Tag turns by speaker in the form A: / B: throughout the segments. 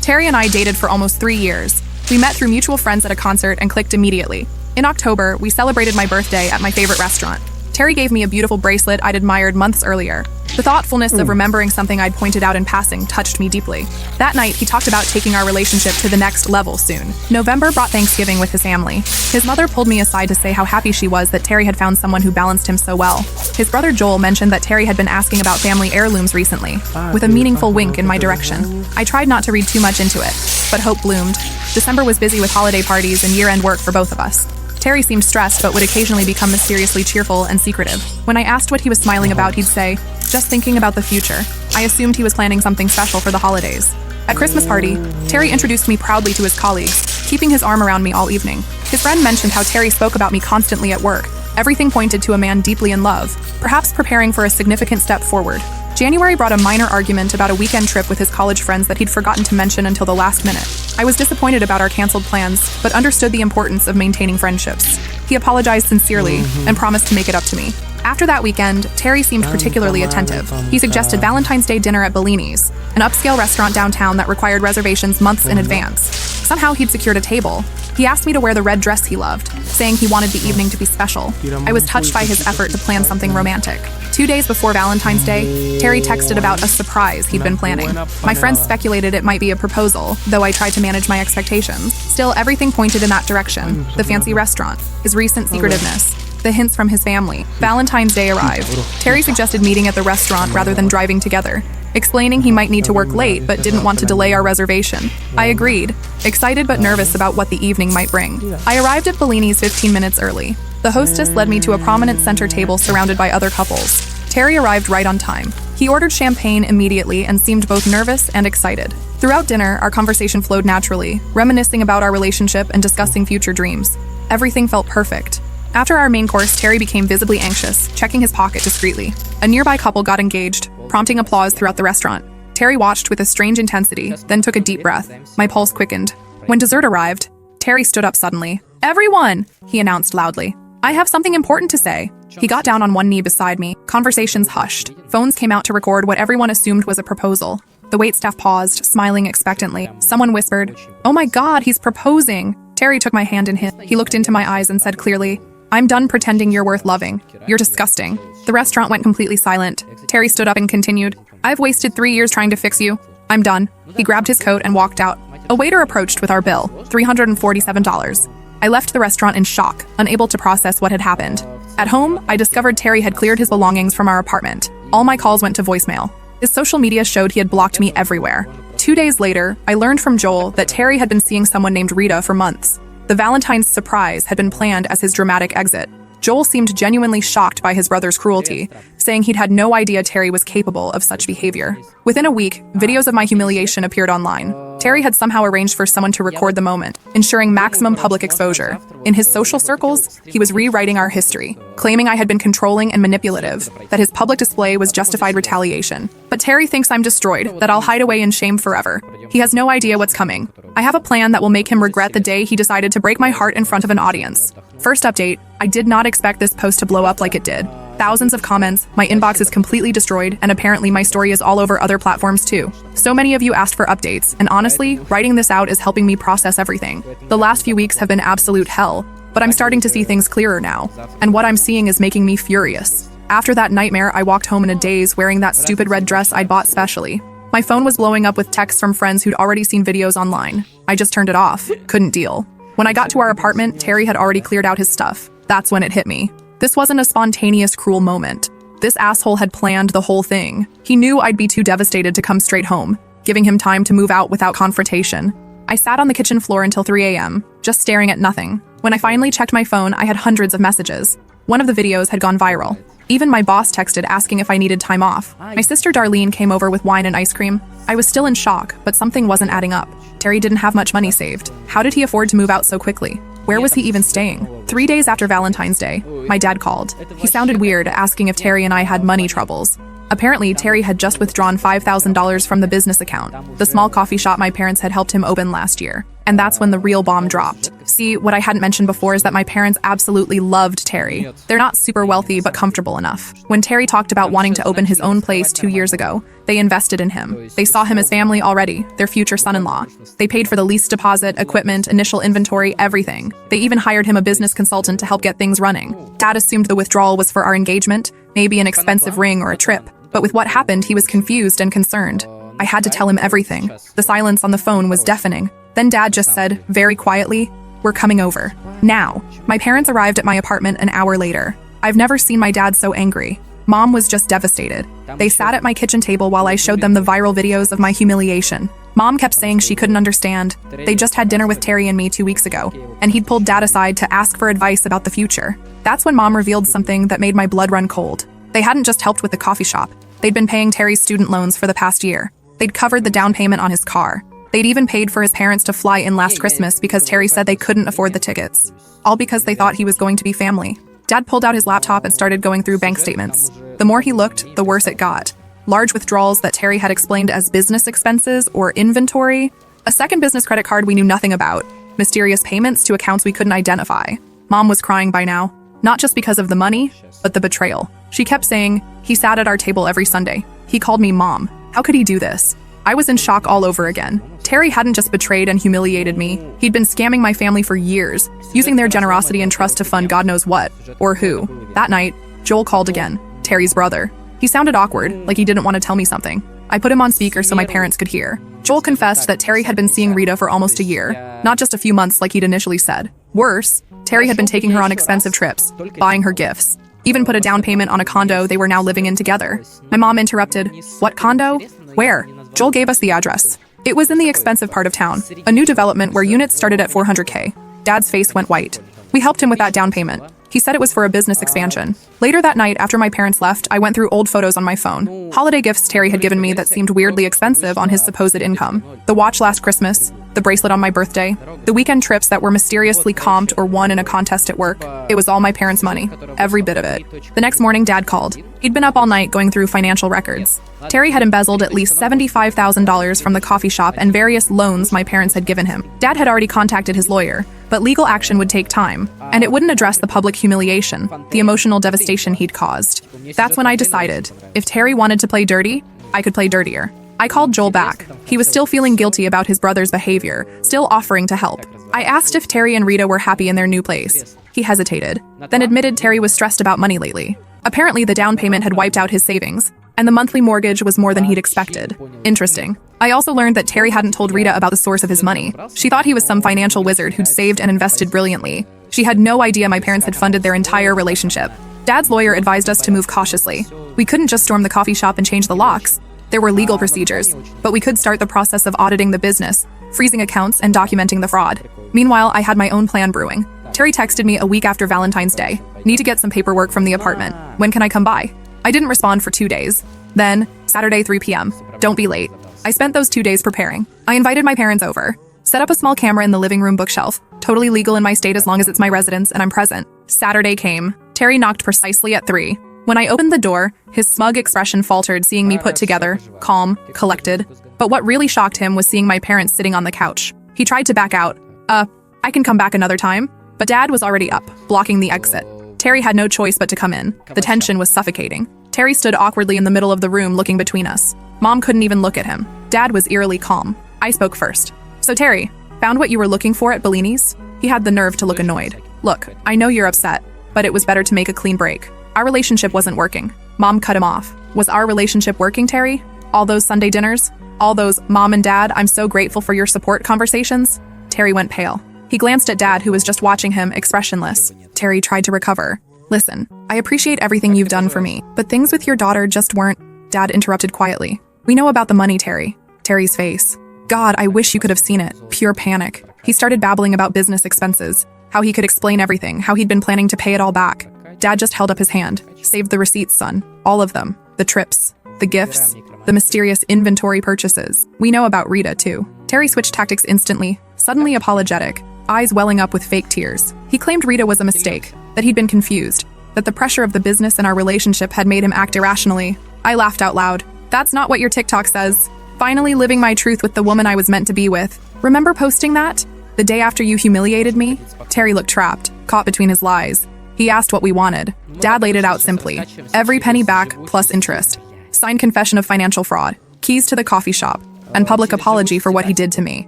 A: Terry and I dated for almost 3 years. We met through mutual friends at a concert and clicked immediately. In October, we celebrated my birthday at my favorite restaurant. Terry gave me a beautiful bracelet I'd admired months earlier. The thoughtfulness of remembering something I'd pointed out in passing touched me deeply. That night, he talked about taking our relationship to the next level soon. November brought Thanksgiving with his family. His mother pulled me aside to say how happy she was that Terry had found someone who balanced him so well. His brother Joel mentioned that Terry had been asking about family heirlooms recently, with a meaningful wink in my direction. I tried not to read too much into it, but hope bloomed. December was busy with holiday parties and year-end work for both of us. Terry seemed stressed but would occasionally become mysteriously cheerful and secretive. When I asked what he was smiling about, he'd say, "Just thinking about the future." I assumed he was planning something special for the holidays. At Christmas party, Terry introduced me proudly to his colleagues, keeping his arm around me all evening. His friend mentioned how Terry spoke about me constantly at work. Everything pointed to a man deeply in love, perhaps preparing for a significant step forward. January brought a minor argument about a weekend trip with his college friends that he'd forgotten to mention until the last minute. I was disappointed about our canceled plans, but understood the importance of maintaining friendships. He apologized sincerely and promised to make it up to me. After that weekend, Terry seemed particularly attentive. He suggested Valentine's Day dinner at Bellini's, an upscale restaurant downtown that required reservations months in advance. Somehow he'd secured a table. He asked me to wear the red dress he loved, saying he wanted the evening to be special. I was touched by his effort to plan something romantic. 2 days before Valentine's Day, Terry texted about a surprise he'd been planning. My friends speculated it might be a proposal, though I tried to manage my expectations. Still, everything pointed in that direction. The fancy restaurant, his recent secretiveness, the hints from his family. Valentine's Day arrived. Terry suggested meeting at the restaurant rather than driving together, explaining he might need to work late but didn't want to delay our reservation. I agreed, excited but nervous about what the evening might bring. I arrived at Bellini's 15 minutes early. The hostess led me to a prominent center table surrounded by other couples. Terry arrived right on time. He ordered champagne immediately and seemed both nervous and excited. Throughout dinner, our conversation flowed naturally, reminiscing about our relationship and discussing future dreams. Everything felt perfect. After our main course, Terry became visibly anxious, checking his pocket discreetly. A nearby couple got engaged, prompting applause throughout the restaurant. Terry watched with a strange intensity, then took a deep breath. My pulse quickened. When dessert arrived, Terry stood up suddenly. "Everyone!" he announced loudly. "I have something important to say." He got down on one knee beside me. Conversations hushed. Phones came out to record what everyone assumed was a proposal. The waitstaff paused, smiling expectantly. Someone whispered, "Oh my God, he's proposing." Terry took my hand in his. He looked into my eyes and said clearly, "I'm done pretending you're worth loving. You're disgusting." The restaurant went completely silent. Terry stood up and continued, "I've wasted 3 years trying to fix you. I'm done." He grabbed his coat and walked out. A waiter approached with our bill, $347. I left the restaurant in shock, unable to process what had happened. At home, I discovered Terry had cleared his belongings from our apartment. All my calls went to voicemail. His social media showed he had blocked me everywhere. 2 days later, I learned from Joel that Terry had been seeing someone named Rita for months. The Valentine's surprise had been planned as his dramatic exit. Joel seemed genuinely shocked by his brother's cruelty, saying he'd had no idea Terry was capable of such behavior. Within a week, videos of my humiliation appeared online. Terry had somehow arranged for someone to record the moment, ensuring maximum public exposure. In his social circles, he was rewriting our history, claiming I had been controlling and manipulative, that his public display was justified retaliation. But Terry thinks I'm destroyed, that I'll hide away in shame forever. He has no idea what's coming. I have a plan that will make him regret the day he decided to break my heart in front of an audience. First update, I did not expect this post to blow up like it did. Thousands of comments, my inbox is completely destroyed, and apparently my story is all over other platforms too. So many of you asked for updates, and honestly, writing this out is helping me process everything. The last few weeks have been absolute hell, but I'm starting to see things clearer now, and what I'm seeing is making me furious. After that nightmare, I walked home in a daze wearing that stupid red dress I'd bought specially. My phone was blowing up with texts from friends who'd already seen videos online. I just turned it off. Couldn't deal. When I got to our apartment, Terry had already cleared out his stuff. That's when it hit me. This wasn't a spontaneous, cruel moment. This asshole had planned the whole thing. He knew I'd be too devastated to come straight home, giving him time to move out without confrontation. I sat on the kitchen floor until 3 a.m., just staring at nothing. When I finally checked my phone, I had hundreds of messages. One of the videos had gone viral. Even my boss texted asking if I needed time off. My sister Darlene came over with wine and ice cream. I was still in shock, but something wasn't adding up. Terry didn't have much money saved. How did he afford to move out so quickly? Where was he even staying? 3 days after Valentine's Day, my dad called. He sounded weird, asking if Terry and I had money troubles. Apparently, Terry had just withdrawn $5,000 from the business account, the small coffee shop my parents had helped him open last year. And that's when the real bomb dropped. See, what I hadn't mentioned before is that my parents absolutely loved Terry. They're not super wealthy, but comfortable enough. When Terry talked about wanting to open his own place 2 years ago, they invested in him. They saw him as family already, their future son-in-law. They paid for the lease deposit, equipment, initial inventory, everything. They even hired him a business consultant to help get things running. Dad assumed the withdrawal was for our engagement, maybe an expensive ring or a trip. But with what happened, he was confused and concerned. I had to tell him everything. The silence on the phone was deafening. Then Dad just said, very quietly, "We're coming over. Now." My parents arrived at my apartment an hour later. I've never seen my dad so angry. Mom was just devastated. They sat at my kitchen table while I showed them the viral videos of my humiliation. Mom kept saying she couldn't understand. They just had dinner with Terry and me 2 weeks ago, and he'd pulled Dad aside to ask for advice about the future. That's when Mom revealed something that made my blood run cold. They hadn't just helped with the coffee shop. They'd been paying Terry's student loans for the past year. They'd covered the down payment on his car. They'd even paid for his parents to fly in last Christmas because Terry said they couldn't afford the tickets. All because they thought he was going to be family. Dad pulled out his laptop and started going through bank statements. The more he looked, the worse it got. Large withdrawals that Terry had explained as business expenses or inventory. A second business credit card we knew nothing about. Mysterious payments to accounts we couldn't identify. Mom was crying by now. Not just because of the money, but the betrayal. She kept saying, "He sat at our table every Sunday. He called me Mom. How could he do this?" I was in shock all over again. Terry hadn't just betrayed and humiliated me. He'd been scamming my family for years, using their generosity and trust to fund God knows what, or who. That night, Joel called again, Terry's brother. He sounded awkward, like he didn't want to tell me something. I put him on speaker so my parents could hear. Joel confessed that Terry had been seeing Rita for almost a year, not just a few months like he'd initially said. Worse, Terry had been taking her on expensive trips, buying her gifts, even put a down payment on a condo they were now living in together. My mom interrupted, "What condo? Where?" Joel gave us the address. It was in the expensive part of town, a new development where units started at $400K. Dad's face went white. We helped him with that down payment. He said it was for a business expansion. Later that night, after my parents left, I went through old photos on my phone. Holiday gifts Terry had given me that seemed weirdly expensive on his supposed income. The watch last Christmas, the bracelet on my birthday, the weekend trips that were mysteriously comped or won in a contest at work. It was all my parents' money. Every bit of it. The next morning, Dad called. He'd been up all night going through financial records. Terry had embezzled at least $75,000 from the coffee shop and various loans my parents had given him. Dad had already contacted his lawyer, but legal action would take time, and it wouldn't address the public humiliation, the emotional devastation he'd caused. That's when I decided, if Terry wanted to play dirty, I could play dirtier. I called Joel back. He was still feeling guilty about his brother's behavior, still offering to help. I asked if Terry and Rita were happy in their new place. He hesitated, then admitted Terry was stressed about money lately. Apparently, the down payment had wiped out his savings, and the monthly mortgage was more than he'd expected. Interesting. I also learned that Terry hadn't told Rita about the source of his money. She thought he was some financial wizard who'd saved and invested brilliantly. She had no idea my parents had funded their entire relationship. Dad's lawyer advised us to move cautiously. We couldn't just storm the coffee shop and change the locks. There were legal procedures, but we could start the process of auditing the business, freezing accounts, and documenting the fraud. Meanwhile, I had my own plan brewing. Terry texted me a week after Valentine's Day. "Need to get some paperwork from the apartment. When can I come by?" I didn't respond for 2 days. Then, Saturday 3 p.m. Don't be late. I spent those 2 days preparing. I invited my parents over. Set up a small camera in the living room bookshelf. Totally legal in my state as long as it's my residence and I'm present. Saturday came. Terry knocked precisely at 3. When I opened the door, his smug expression faltered seeing me put together, calm, collected. But what really shocked him was seeing my parents sitting on the couch. He tried to back out. I can come back another time." But Dad was already up, blocking the exit. Terry had no choice but to come in. The tension was suffocating. Terry stood awkwardly in the middle of the room looking between us. Mom couldn't even look at him. Dad was eerily calm. I spoke first. "So Terry, found what you were looking for at Bellini's?" He had the nerve to look annoyed. "Look, I know you're upset, but it was better to make a clean break. Our relationship wasn't working." Mom cut him off. "Was our relationship working, Terry? All those Sunday dinners? All those, Mom and Dad, I'm so grateful for your support conversations?" Terry went pale. He glanced at Dad, who was just watching him, expressionless. Terry tried to recover. "Listen, I appreciate everything you've done for me, but things with your daughter just weren't..." Dad interrupted quietly. "We know about the money, Terry." Terry's face. God, I wish you could have seen it. Pure panic. He started babbling about business expenses, how he could explain everything, how he'd been planning to pay it all back. Dad just held up his hand. "Save the receipts, son. All of them. The trips, the gifts, the mysterious inventory purchases. We know about Rita, too." Terry switched tactics instantly, suddenly apologetic, eyes welling up with fake tears. He claimed Rita was a mistake, that he'd been confused, that the pressure of the business and our relationship had made him act irrationally. I laughed out loud. That's not what your TikTok says. Finally living my truth with the woman I was meant to be with. Remember posting that? The day after you humiliated me? Terry looked trapped, caught between his lies. He asked what we wanted. Dad laid it out simply. Every penny back plus interest. Signed confession of financial fraud. Keys to the coffee shop. And public apology for what he did to me.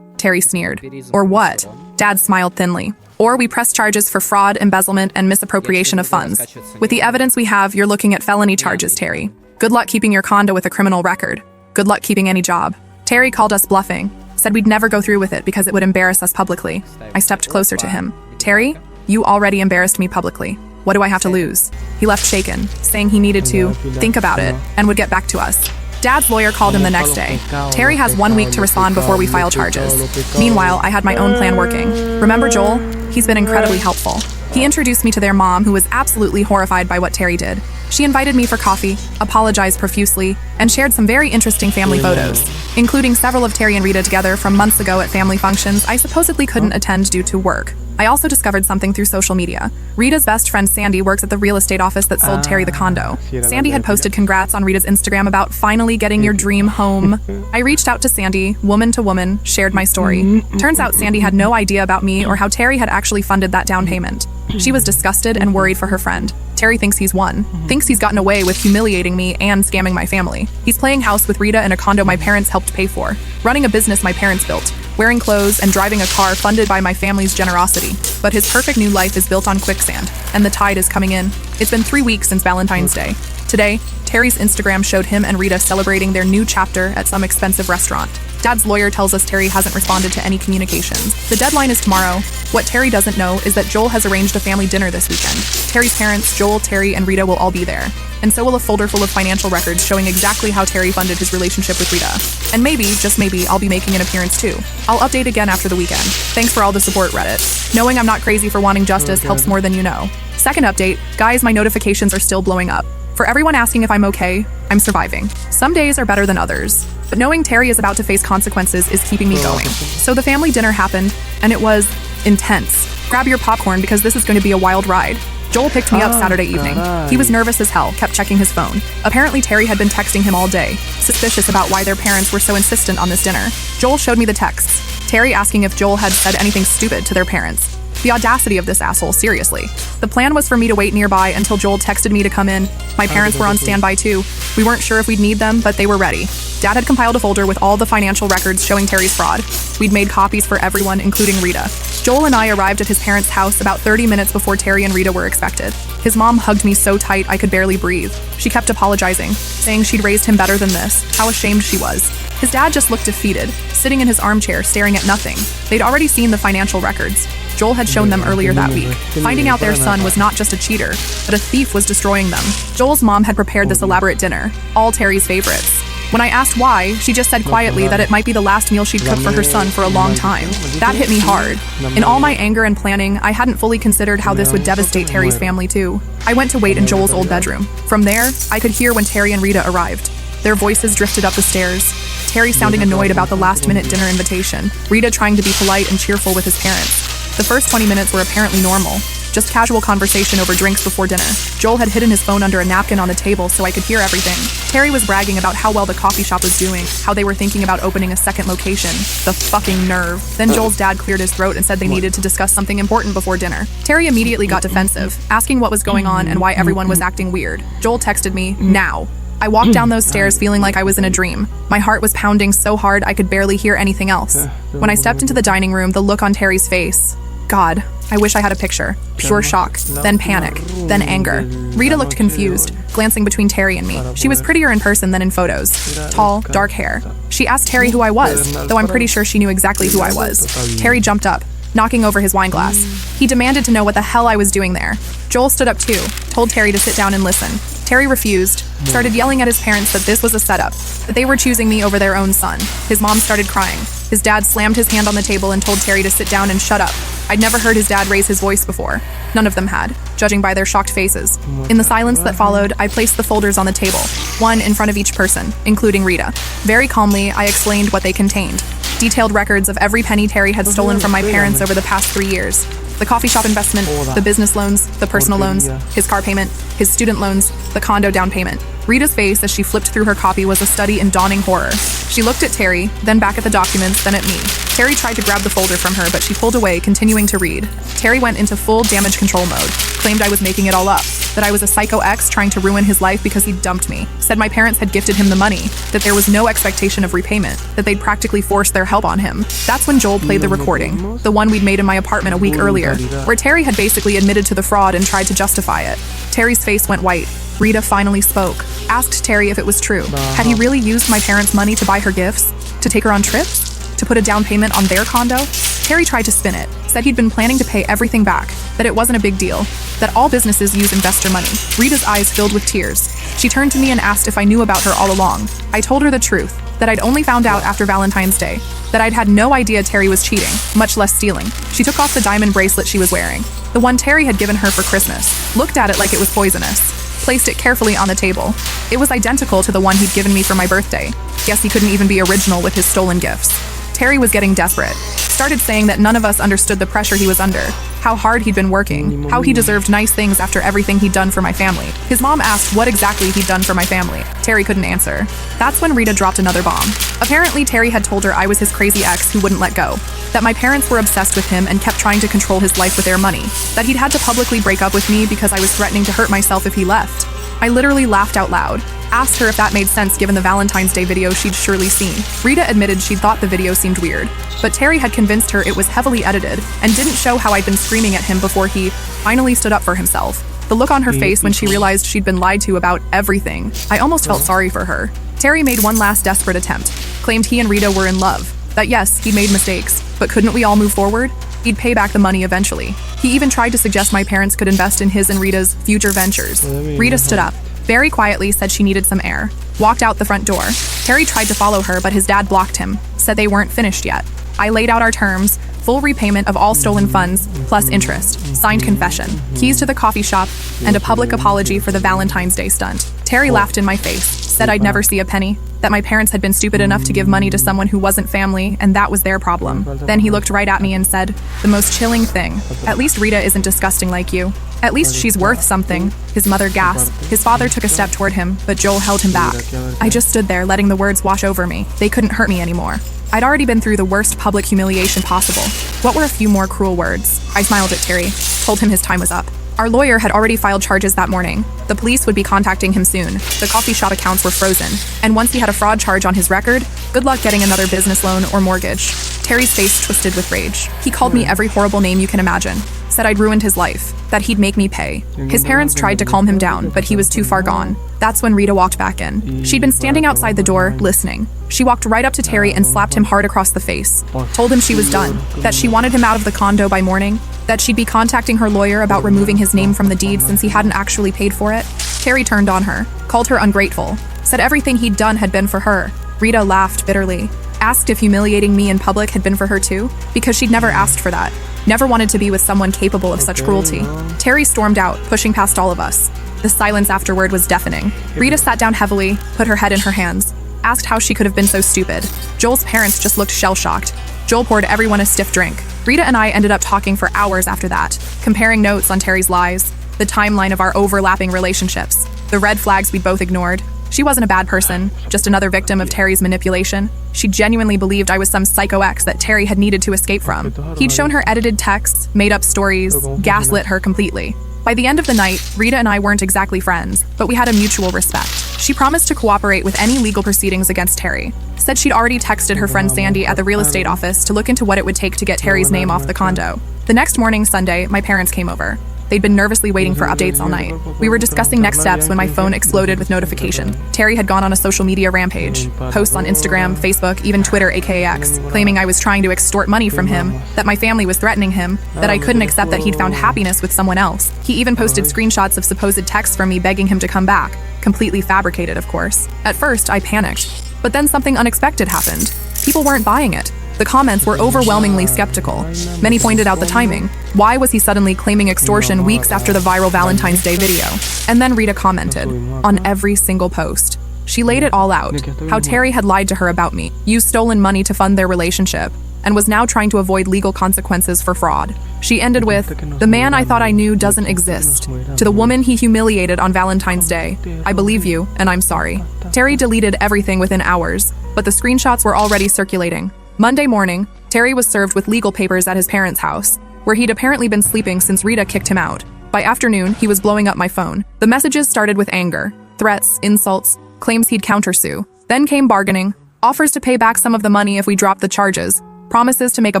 A: Terry sneered. Or what? Dad smiled thinly. Or we press charges for fraud, embezzlement, and misappropriation of funds. With the evidence we have, you're looking at felony charges, Terry. Good luck keeping your condo with a criminal record. Good luck keeping any job. Terry called us bluffing. Said we'd never go through with it because it would embarrass us publicly. I stepped closer to him. Terry, you already embarrassed me publicly. What do I have to lose? He left shaken, saying he needed to think about it and would get back to us. Dad's lawyer called him the next day. Terry has 1 week to respond before we file charges. Meanwhile, I had my own plan working. Remember Joel? He's been incredibly helpful. He introduced me to their mom, who was absolutely horrified by what Terry did. She invited me for coffee, apologized profusely, and shared some very interesting family photos, including several of Terry and Rita together from months ago at family functions I supposedly couldn't attend due to work. I also discovered something through social media. Rita's best friend Sandy works at the real estate office that sold Terry the condo. Sandy had posted congrats on Rita's Instagram about finally getting your dream home. I reached out to Sandy, woman to woman, shared my story. Turns out Sandy had no idea about me or how Terry had actually funded that down payment. She was disgusted and worried for her friend. Terry thinks he's won, thinks he's gotten away with humiliating me and scamming my family. He's playing house with Rita in a condo my parents helped pay for, running a business my parents built, wearing clothes and driving a car funded by my family's generosity. But his perfect new life is built on quicksand, and the tide is coming in. It's been 3 weeks since Valentine's Day. Today, Terry's Instagram showed him and Rita celebrating their new chapter at some expensive restaurant. Dad's lawyer tells us Terry hasn't responded to any communications. The deadline is tomorrow. What Terry doesn't know is that Joel has arranged a family dinner this weekend. Terry's parents, Joel, Terry, and Rita will all be there. And so will a folder full of financial records showing exactly how Terry funded his relationship with Rita. And maybe, just maybe, I'll be making an appearance too. I'll update again after the weekend. Thanks for all the support, Reddit. Knowing I'm not crazy for wanting justice helps more than you know. Second update, guys, my notifications are still blowing up. For everyone asking if I'm okay, I'm surviving. Some days are better than others. But knowing Terry is about to face consequences is keeping me going. So the family dinner happened, and it was intense. Grab your popcorn because this is going to be a wild ride. Joel picked me up Saturday evening. He was nervous as hell, kept checking his phone. Apparently Terry had been texting him all day, suspicious about why their parents were so insistent on this dinner. Joel showed me the texts. Terry asking if Joel had said anything stupid to their parents. The audacity of this asshole, seriously. The plan was for me to wait nearby until Joel texted me to come in. My parents were on standby too. We weren't sure if we'd need them, but they were ready. Dad had compiled a folder with all the financial records showing Terry's fraud. We'd made copies for everyone, including Rita. Joel and I arrived at his parents' house about 30 minutes before Terry and Rita were expected. His mom hugged me so tight I could barely breathe. She kept apologizing, saying she'd raised him better than this, how ashamed she was. His dad just looked defeated, sitting in his armchair staring at nothing. They'd already seen the financial records. Joel had shown them earlier that week. Finding out their son was not just a cheater, but a thief was destroying them. Joel's mom had prepared this elaborate dinner, all Terry's favorites. When I asked why, she just said quietly that it might be the last meal she'd cooked for her son for a long time. That hit me hard. In all my anger and planning, I hadn't fully considered how this would devastate Terry's family too. I went to wait in Joel's old bedroom. From there, I could hear when Terry and Rita arrived. Their voices drifted up the stairs. Terry sounding annoyed about the last-minute dinner invitation. Rita trying to be polite and cheerful with his parents. The first 20 minutes were apparently normal, just casual conversation over drinks before dinner. Joel had hidden his phone under a napkin on the table so I could hear everything. Terry was bragging about how well the coffee shop was doing, how they were thinking about opening a second location. The fucking nerve. Then Joel's dad cleared his throat and said they needed to discuss something important before dinner. Terry immediately got defensive, asking what was going on and why everyone was acting weird. Joel texted me, now. I walked down those stairs feeling like I was in a dream. My heart was pounding so hard I could barely hear anything else. When I stepped into the dining room, the look on Terry's face. God, I wish I had a picture. Pure shock, then panic, then anger. Rita looked confused, glancing between Terry and me. She was prettier in person than in photos. Tall, dark hair. She asked Terry who I was, though I'm pretty sure she knew exactly who I was. Terry jumped up, knocking over his wine glass. He demanded to know what the hell I was doing there. Joel stood up too, told Terry to sit down and listen. Terry refused, started yelling at his parents that this was a setup, that they were choosing me over their own son. His mom started crying. His dad slammed his hand on the table and told Terry to sit down and shut up. I'd never heard his dad raise his voice before. None of them had, judging by their shocked faces. In the silence that followed, I placed the folders on the table, one in front of each person, including Rita. Very calmly, I explained what they contained. Detailed records of every penny Terry had stolen from my parents over the past 3 years. The coffee shop investment, the business loans, the personal loans, his car payment, his student loans, the condo down payment. Rita's face as she flipped through her copy was a study in dawning horror. She looked at Terry, then back at the documents, then at me. Terry tried to grab the folder from her, but she pulled away, continuing to read. Terry went into full damage control mode, claimed I was making it all up, that I was a psycho ex trying to ruin his life because he dumped me, said my parents had gifted him the money, that there was no expectation of repayment, that they'd practically forced their help on him. That's when Joel played the recording, the one we'd made in my apartment a week earlier, where Terry had basically admitted to the fraud and tried to justify it. Terry's face went white. Rita finally spoke, asked Terry if it was true. Had he really used my parents' money to buy her gifts? To take her on trips? To put a down payment on their condo? Terry tried to spin it, said he'd been planning to pay everything back, that it wasn't a big deal, that all businesses use investor money. Rita's eyes filled with tears. She turned to me and asked if I knew about her all along. I told her the truth, that I'd only found out after Valentine's Day, that I'd had no idea Terry was cheating, much less stealing. She took off the diamond bracelet she was wearing, the one Terry had given her for Christmas, looked at it like it was poisonous, placed it carefully on the table. It was identical to the one he'd given me for my birthday. Guess he couldn't even be original with his stolen gifts. Terry was getting desperate. Started saying that none of us understood the pressure he was under, how hard he'd been working, how he deserved nice things after everything he'd done for my family. His mom asked what exactly he'd done for my family. Terry couldn't answer. That's when Rita dropped another bomb. Apparently, Terry had told her I was his crazy ex who wouldn't let go, that my parents were obsessed with him and kept trying to control his life with their money, that he'd had to publicly break up with me because I was threatening to hurt myself if he left. I literally laughed out loud, asked her if that made sense given the Valentine's Day video she'd surely seen. Rita admitted she'd thought the video seemed weird, but Terry had convinced her it was heavily edited and didn't show how I'd been screaming at him before he finally stood up for himself. The look on her face when she realized she'd been lied to about everything, I almost felt sorry for her. Terry made one last desperate attempt, claimed he and Rita were in love, that yes, he'd made mistakes, but couldn't we all move forward? He'd pay back the money eventually. He even tried to suggest my parents could invest in his and Rita's future ventures. Rita stood up, very quietly said she needed some air, walked out the front door. Terry tried to follow her, but his dad blocked him, said they weren't finished yet. I laid out our terms, full repayment of all stolen funds, plus interest, signed confession, keys to the coffee shop, and a public apology for the Valentine's Day stunt. Terry laughed in my face, said I'd never see a penny, that my parents had been stupid enough to give money to someone who wasn't family, and that was their problem. Then he looked right at me and said, the most chilling thing, at least Rita isn't disgusting like you. At least she's worth something. His mother gasped. His father took a step toward him, but Joel held him back. I just stood there, letting the words wash over me. They couldn't hurt me anymore. I'd already been through the worst public humiliation possible. What were a few more cruel words? I smiled at Terry, told him his time was up. Our lawyer had already filed charges that morning. The police would be contacting him soon. The coffee shop accounts were frozen. And once he had a fraud charge on his record, good luck getting another business loan or mortgage. Terry's face twisted with rage. He called me every horrible name you can imagine. Said I'd ruined his life, that he'd make me pay. His parents tried to calm him down, but he was too far gone. That's when Rita walked back in. She'd been standing outside the door, listening. She walked right up to Terry and slapped him hard across the face. Told him she was done, that she wanted him out of the condo by morning, that she'd be contacting her lawyer about removing his name from the deed since he hadn't actually paid for it. Terry turned on her, called her ungrateful, said everything he'd done had been for her. Rita laughed bitterly, asked if humiliating me in public had been for her too, because she'd never asked for that. Never wanted to be with someone capable of such cruelty. Terry stormed out, pushing past all of us. The silence afterward was deafening. Rita sat down heavily, put her head in her hands, asked how she could have been so stupid. Joel's parents just looked shell-shocked. Joel poured everyone a stiff drink. Rita and I ended up talking for hours after that, comparing notes on Terry's lies, the timeline of our overlapping relationships, the red flags we both ignored. She wasn't a bad person, just another victim of Terry's manipulation. She genuinely believed I was some psycho ex that Terry had needed to escape from. He'd shown her edited texts, made up stories, gaslit her completely. By the end of the night, Rita and I weren't exactly friends, but we had a mutual respect. She promised to cooperate with any legal proceedings against Terry. Said she'd already texted her friend Sandy at the real estate office to look into what it would take to get Terry's name off the condo. The next morning, Sunday, my parents came over. They'd been nervously waiting for updates all night. We were discussing next steps when my phone exploded with notification. Terry had gone on a social media rampage. Posts on Instagram, Facebook, even Twitter, aka X, claiming I was trying to extort money from him, that my family was threatening him, that I couldn't accept that he'd found happiness with someone else. He even posted screenshots of supposed texts from me begging him to come back. Completely fabricated, of course. At first, I panicked. But then something unexpected happened. People weren't buying it. The comments were overwhelmingly skeptical. Many pointed out the timing. Why was he suddenly claiming extortion weeks after the viral Valentine's Day video? And then Rita commented, on every single post. She laid it all out, how Terry had lied to her about me, used stolen money to fund their relationship, and was now trying to avoid legal consequences for fraud. She ended with, "The man I thought I knew doesn't exist. To the woman he humiliated on Valentine's Day, I believe you, and I'm sorry." Terry deleted everything within hours, but the screenshots were already circulating. Monday morning, Terry was served with legal papers at his parents' house, where he'd apparently been sleeping since Rita kicked him out. By afternoon, he was blowing up my phone. The messages started with anger, threats, insults, claims he'd countersue. Then came bargaining, offers to pay back some of the money if we dropped the charges, promises to make a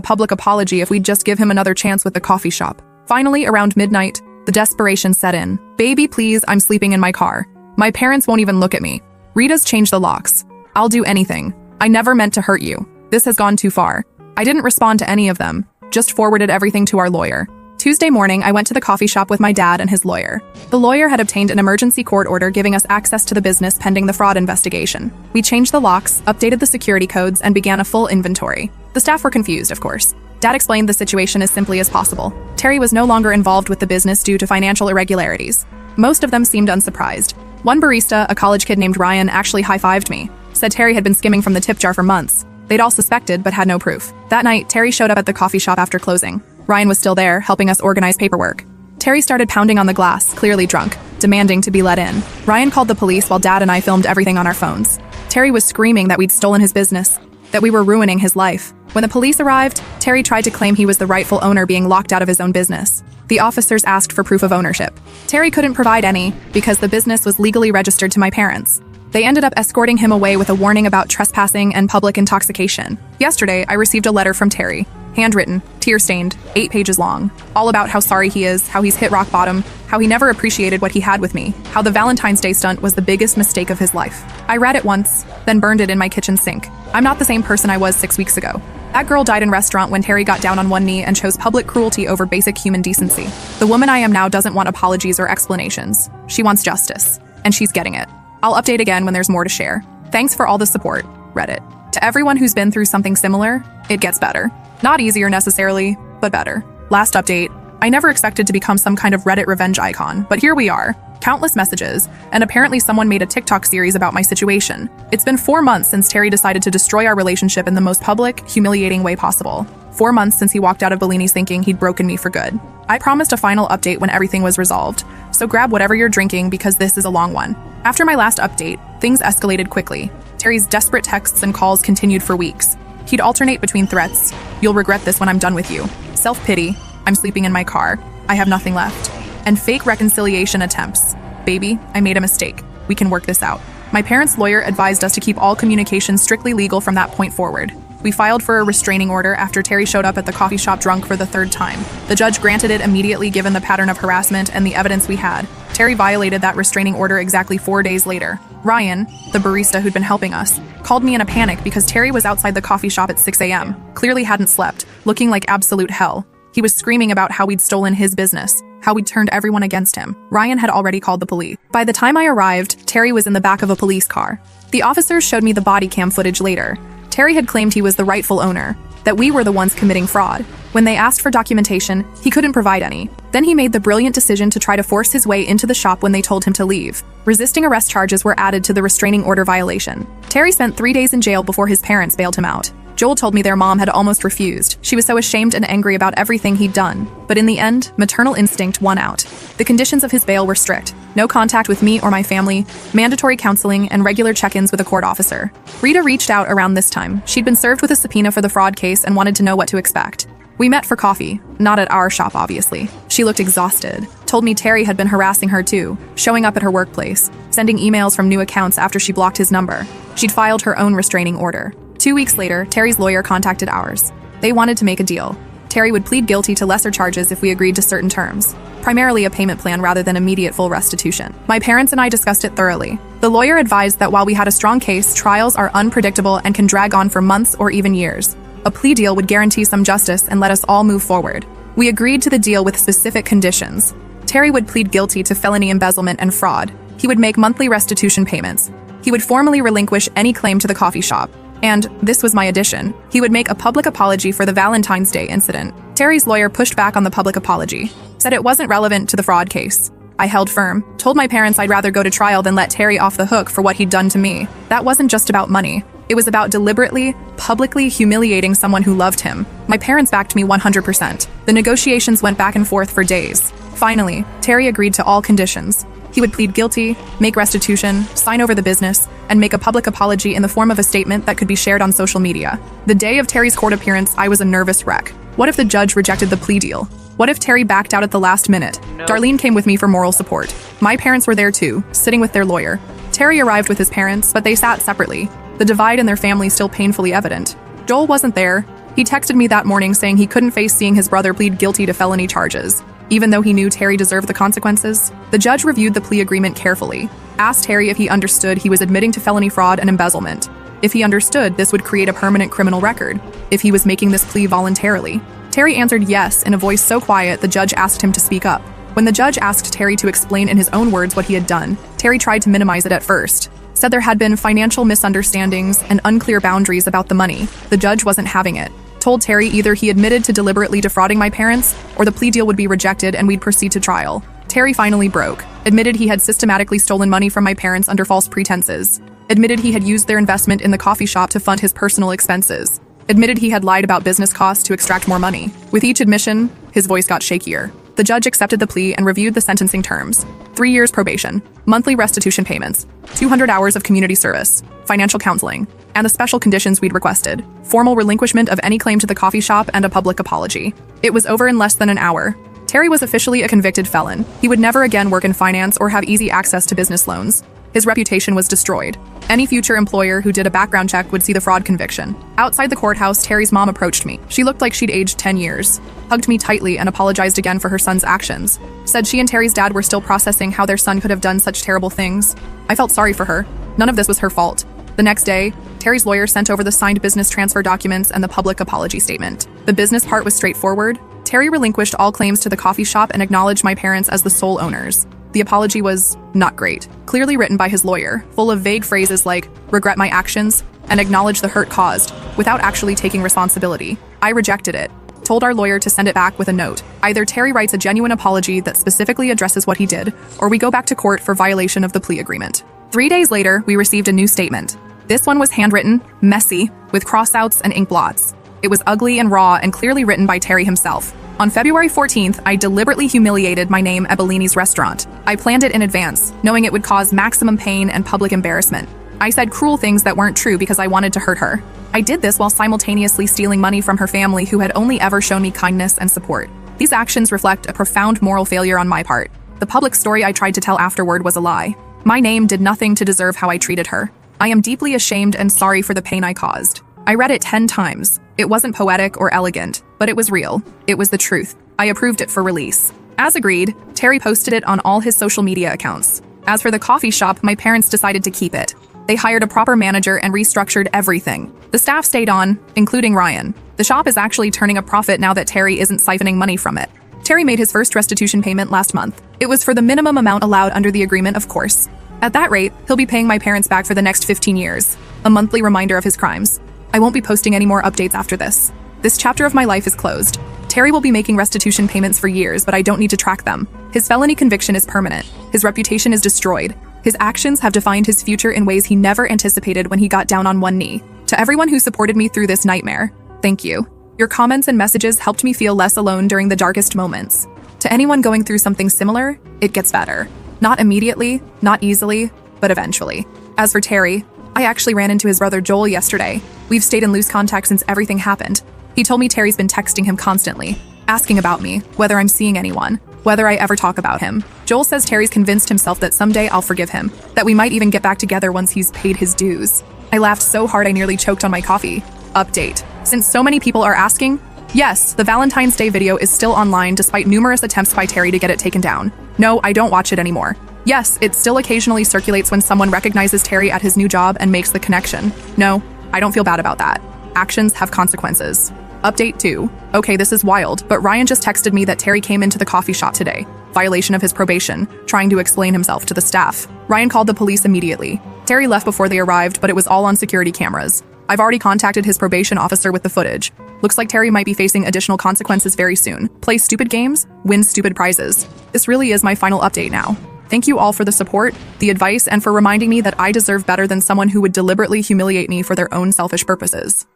A: public apology if we'd just give him another chance with the coffee shop. Finally, around midnight, the desperation set in. "Baby, please, I'm sleeping in my car. My parents won't even look at me. Rita's changed the locks. I'll do anything. I never meant to hurt you. This has gone too far." I didn't respond to any of them, just forwarded everything to our lawyer. Tuesday morning, I went to the coffee shop with my dad and his lawyer. The lawyer had obtained an emergency court order giving us access to the business pending the fraud investigation. We changed the locks, updated the security codes, and began a full inventory. The staff were confused, of course. Dad explained the situation as simply as possible. Terry was no longer involved with the business due to financial irregularities. Most of them seemed unsurprised. One barista, a college kid named Ryan, actually high-fived me, said Terry had been skimming from the tip jar for months. They'd all suspected, but had no proof. That night, Terry showed up at the coffee shop after closing. Ryan was still there, helping us organize paperwork. Terry started pounding on the glass, clearly drunk, demanding to be let in. Ryan called the police while Dad and I filmed everything on our phones. Terry was screaming that we'd stolen his business, that we were ruining his life. When the police arrived, Terry tried to claim he was the rightful owner being locked out of his own business. The officers asked for proof of ownership. Terry couldn't provide any because the business was legally registered to my parents. They ended up escorting him away with a warning about trespassing and public intoxication. Yesterday, I received a letter from Terry, handwritten, tear-stained, 8 pages long, all about how sorry he is, how he's hit rock bottom, how he never appreciated what he had with me, how the Valentine's Day stunt was the biggest mistake of his life. I read it once, then burned it in my kitchen sink. I'm not the same person I was 6 weeks ago. That girl died in restaurant when Terry got down on one knee and chose public cruelty over basic human decency. The woman I am now doesn't want apologies or explanations. She wants justice, and she's getting it. I'll update again when there's more to share. Thanks for all the support, Reddit. To everyone who's been through something similar, it gets better. Not easier necessarily, but better. Last update. I never expected to become some kind of Reddit revenge icon, but here we are. Countless messages, and apparently someone made a TikTok series about my situation. It's been 4 months since Terry decided to destroy our relationship in the most public, humiliating way possible. 4 months since he walked out of Bellini's thinking he'd broken me for good. I promised a final update when everything was resolved, so grab whatever you're drinking because this is a long one. After my last update, things escalated quickly. Terry's desperate texts and calls continued for weeks. He'd alternate between threats, "You'll regret this when I'm done with you," self-pity, "I'm sleeping in my car, I have nothing left," and fake reconciliation attempts. "Baby, I made a mistake. We can work this out." My parents' lawyer advised us to keep all communication strictly legal from that point forward. We filed for a restraining order after Terry showed up at the coffee shop drunk for the 3rd time. The judge granted it immediately given the pattern of harassment and the evidence we had. Terry violated that restraining order exactly 4 days later. Ryan, the barista who'd been helping us, called me in a panic because Terry was outside the coffee shop at 6 a.m., clearly hadn't slept, looking like absolute hell. He was screaming about how we'd stolen his business, how we'd turned everyone against him. Ryan had already called the police. By the time I arrived, Terry was in the back of a police car. The officers showed me the body cam footage later. Terry had claimed he was the rightful owner, that we were the ones committing fraud. When they asked for documentation, he couldn't provide any. Then he made the brilliant decision to try to force his way into the shop when they told him to leave. Resisting arrest charges were added to the restraining order violation. Terry spent 3 days in jail before his parents bailed him out. Joel told me their mom had almost refused. She was so ashamed and angry about everything he'd done. But in the end, maternal instinct won out. The conditions of his bail were strict. No contact with me or my family, mandatory counseling, and regular check-ins with a court officer. Rita reached out around this time. She'd been served with a subpoena for the fraud case and wanted to know what to expect. We met for coffee, not at our shop, obviously. She looked exhausted, told me Terry had been harassing her too, showing up at her workplace, sending emails from new accounts after she blocked his number. She'd filed her own restraining order. 2 weeks later, Terry's lawyer contacted ours. They wanted to make a deal. Terry would plead guilty to lesser charges if we agreed to certain terms, primarily a payment plan rather than immediate full restitution. My parents and I discussed it thoroughly. The lawyer advised that while we had a strong case, trials are unpredictable and can drag on for months or even years. A plea deal would guarantee some justice and let us all move forward. We agreed to the deal with specific conditions. Terry would plead guilty to felony embezzlement and fraud. He would make monthly restitution payments. He would formally relinquish any claim to the coffee shop. And, this was my addition, he would make a public apology for the Valentine's Day incident. Terry's lawyer pushed back on the public apology, said it wasn't relevant to the fraud case. I held firm, told my parents I'd rather go to trial than let Terry off the hook for what he'd done to me. That wasn't just about money. It was about deliberately, publicly humiliating someone who loved him. My parents backed me 100%. The negotiations went back and forth for days. Finally, Terry agreed to all conditions. He would plead guilty, make restitution, sign over the business, and make a public apology in the form of a statement that could be shared on social media. The day of Terry's court appearance, I was a nervous wreck. What if the judge rejected the plea deal? What if Terry backed out at the last minute?
B: No.
A: Darlene came with me for moral support. My parents were there too, sitting with their lawyer. Terry arrived with his parents, but they sat separately. The divide in their family still painfully evident. Joel wasn't there. He texted me that morning saying he couldn't face seeing his brother plead guilty to felony charges. Even though he knew Terry deserved the consequences, the judge reviewed the plea agreement carefully, asked Terry if he understood he was admitting to felony fraud and embezzlement. If he understood, this would create a permanent criminal record. If he was making this plea voluntarily. Terry answered yes in a voice so quiet the judge asked him to speak up. When the judge asked Terry to explain in his own words what he had done, Terry tried to minimize it at first. Said there had been financial misunderstandings and unclear boundaries about the money. The judge wasn't having it. Told Terry either he admitted to deliberately defrauding my parents or the plea deal would be rejected and we'd proceed to trial. Terry finally broke. Admitted he had systematically stolen money from my parents under false pretenses. Admitted he had used their investment in the coffee shop to fund his personal expenses. Admitted he had lied about business costs to extract more money. With each admission, his voice got shakier. The judge accepted the plea and reviewed the sentencing terms. 3 years probation, monthly restitution payments, 200 hours of community service, financial counseling, and the special conditions we'd requested, formal relinquishment of any claim to the coffee shop and a public apology. It was over in less than an hour. Terry was officially a convicted felon. He would never again work in finance or have easy access to business loans. His reputation was destroyed. Any future employer who did a background check would see the fraud conviction. Outside the courthouse, Terry's mom approached me. She looked like she'd aged 10 years. Hugged me tightly and apologized again for her son's actions. Said she and Terry's dad were still processing how their son could have done such terrible things. I felt sorry for her. None of this was her fault. The next day, Terry's lawyer sent over the signed business transfer documents and the public apology statement. The business part was straightforward. Terry relinquished all claims to the coffee shop and acknowledged my parents as the sole owners. The apology was not great, clearly written by his lawyer, full of vague phrases like, regret my actions, and acknowledge the hurt caused, without actually taking responsibility. I rejected it. Told our lawyer to send it back with a note. Either Terry writes a genuine apology that specifically addresses what he did, or we go back to court for violation of the plea agreement. 3 days later, we received a new statement. This one was handwritten, messy, with crossouts and ink blots. It was ugly and raw and clearly written by Terry himself. On February 14th, I deliberately humiliated my name at Bellini's restaurant. I planned it in advance, knowing it would cause maximum pain and public embarrassment. I said cruel things that weren't true because I wanted to hurt her. I did this while simultaneously stealing money from her family who had only ever shown me kindness and support. These actions reflect a profound moral failure on my part. The public story I tried to tell afterward was a lie. My name did nothing to deserve how I treated her. I am deeply ashamed and sorry for the pain I caused. I read it 10 times. It wasn't poetic or elegant, but it was real. It was the truth. I approved it for release. As agreed, Terry posted it on all his social media accounts. As for the coffee shop, my parents decided to keep it. They hired a proper manager and restructured everything. The staff stayed on, including Ryan. The shop is actually turning a profit now that Terry isn't siphoning money from it. Terry made his first restitution payment last month. It was for the minimum amount allowed under the agreement, of course. At that rate, he'll be paying my parents back for the next 15 years. A monthly reminder of his crimes. I won't be posting any more updates after this. This chapter of my life is closed. Terry will be making restitution payments for years, but I don't need to track them. His felony conviction is permanent. His reputation is destroyed. His actions have defined his future in ways he never anticipated when he got down on one knee. To everyone who supported me through this nightmare, thank you. Your comments and messages helped me feel less alone during the darkest moments. To anyone going through something similar, it gets better. Not immediately, not easily, but eventually. As for Terry, I actually ran into his brother Joel yesterday. We've stayed in loose contact since everything happened. He told me Terry's been texting him constantly, asking about me, whether I'm seeing anyone, whether I ever talk about him. Joel says Terry's convinced himself that someday I'll forgive him, that we might even get back together once he's paid his dues. I laughed so hard I nearly choked on my coffee. Update. Since so many people are asking, yes, the Valentine's Day video is still online despite numerous attempts by Terry to get it taken down. No, I don't watch it anymore. Yes, it still occasionally circulates when someone recognizes Terry at his new job and makes the connection. No, I don't feel bad about that. Actions have consequences. Update 2. Okay, this is wild, but Ryan just texted me that Terry came into the coffee shop today. Violation of his probation, trying to explain himself to the staff. Ryan called the police immediately. Terry left before they arrived, but it was all on security cameras. I've already contacted his probation officer with the footage. Looks like Terry might be facing additional consequences very soon. Play stupid games, win stupid prizes. This really is my final update now. Thank you all for the support, the advice, and for reminding me that I deserve better than someone who would deliberately humiliate me for their own selfish purposes.